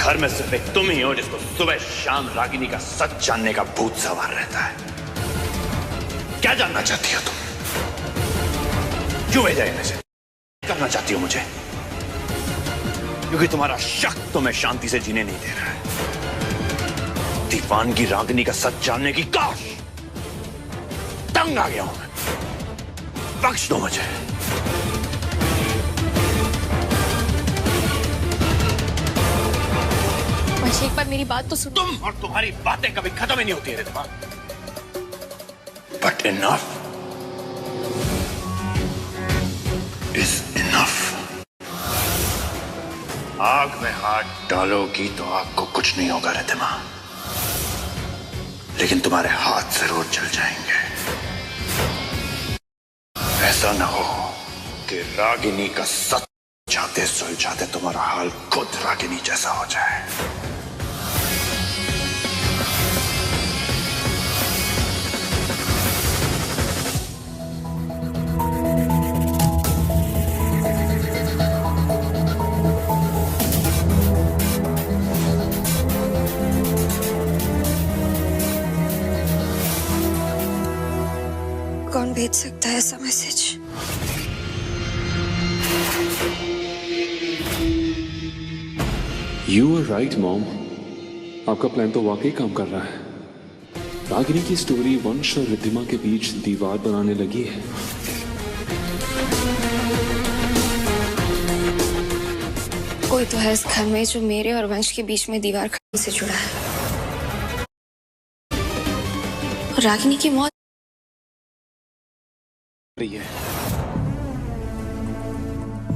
घर में सिर्फ एक तुम ही हो जिसको सुबह शाम रागिनी का सच जानने का भूत सवार रहता है। क्या जानना चाहती हो तुम? क्यों भेजा है मैसेज? करना चाहती हो मुझे? क्योंकि तुम्हारा शक तुम्हें शांति से जीने नहीं दे रहा है। दीवानगी रागिनी का सच जानने की काश! तंग आ गया हूं मैं। बख्श दो मुझे। एक बार मेरी बात तो सुनो। तुम और तुम्हारी बातें कभी खत्म ही नहीं होती है Riddhima. But enough is enough। आग में हाथ डालोगी तो आग को कुछ नहीं होगा रिद्धिमा, लेकिन तुम्हारे हाथ जरूर जल जाएंगे। ऐसा ना हो कि रागिनी का सच जाते सुलझाते तुम्हारा हाल खुद रागिनी जैसा हो जाए। कौन भेज सकता है ऐसा message? You were right, mom. आपका प्लान तो वाकई काम कर रहा है। रागिनी की स्टोरी वंश और रिद्धिमा के बीच दीवार बनाने लगी है। कोई तो है इस घर में जो मेरे और वंश के बीच में दीवार खड़ी से जुड़ा है। और रागिनी की मौत रही है।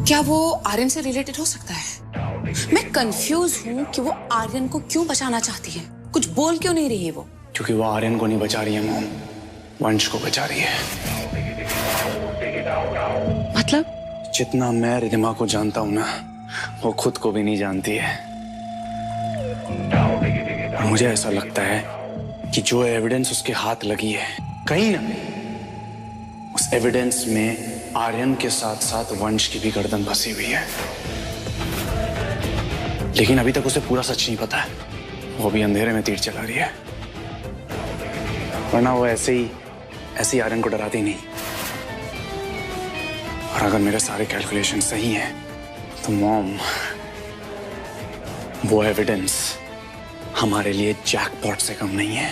क्या वो आर्यन से रिलेटेड हो सकता है? मैं कंफ्यूज हूँ कि वो आर्यन को क्यों बचाना चाहती है। कुछ बोल क्यों नहीं रही है वो? क्योंकि वो आर्यन को नहीं बचा रही है मॉम, वंश को बचा रही है। मतलब? जितना मैं रिद्धिमा को जानता हूं ना, वो खुद को भी नहीं जानती है। और मुझे ऐसा लगता है कि जो एविडेंस उसके हाथ लगी है, कहीं ना कहीं उस एविडेंस में आर्यन के साथ साथ वंश की भी गर्दन फंसी हुई है। लेकिन अभी तक उसे पूरा सच नहीं पता है। वो भी अंधेरे में तीर चला रही है, वरना वो ऐसे ही आर्यन को डराती नहीं। और अगर मेरे सारे कैलकुलेशन सही हैं तो मॉम, वो एविडेंस हमारे लिए जैकपॉट से कम नहीं है।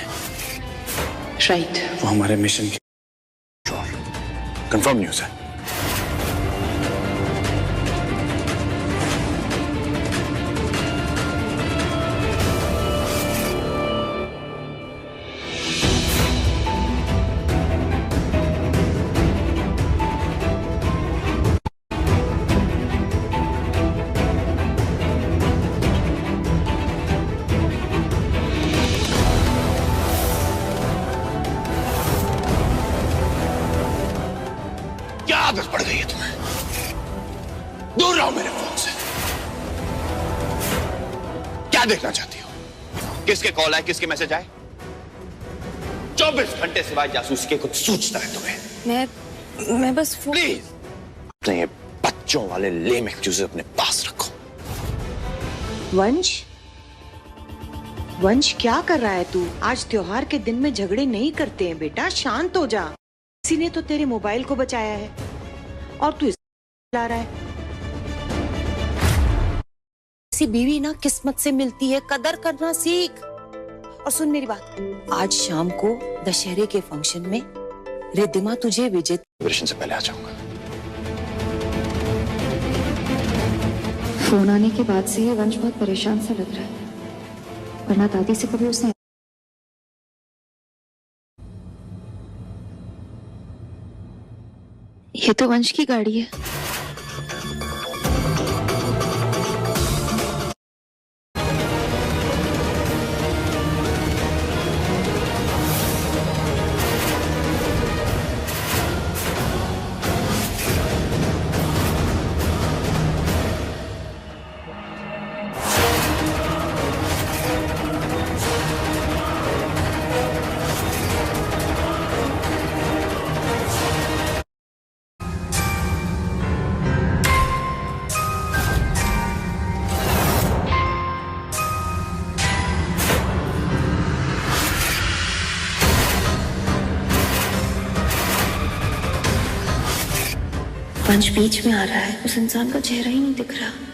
राइट। वो हमारे मिशन की कंफर्म न्यूज़ है। क्या आदत पड़ गई है तुम्हें? दूर रहो मेरे फोन से। क्या देखना चाहती हो? किसके कॉल आए, किसके मैसेज आए? 24 घंटे सिवाय जासूसी के कुछ सूझता है तुम्हें? मैं बस प्लीज अपने ये बच्चों वाले लेम एक्सक्यूज अपने पास रखो। वंश क्या कर रहा है तू? आज त्योहार के दिन में झगड़े नहीं करते हैं बेटा, शांत हो जा। किसी ने तो तेरे मोबाइल को बचाया है और तू इसे ला रहा है। ऐसी बीवी ना किस्मत से मिलती है, कदर करना सीख। और सुन मेरी बात, आज शाम को दशहरे के फंक्शन में रिद्धिमा तुझे विजय से पहले आ जाऊंगा। फोन आने के बाद से ये वंश बहुत परेशान सा लग रहा है, वरना दादी से कभी उसने ये तो वंश की गाड़ी है। वंश बीच में आ रहा है, उस इंसान का चेहरा ही नहीं दिख रहा।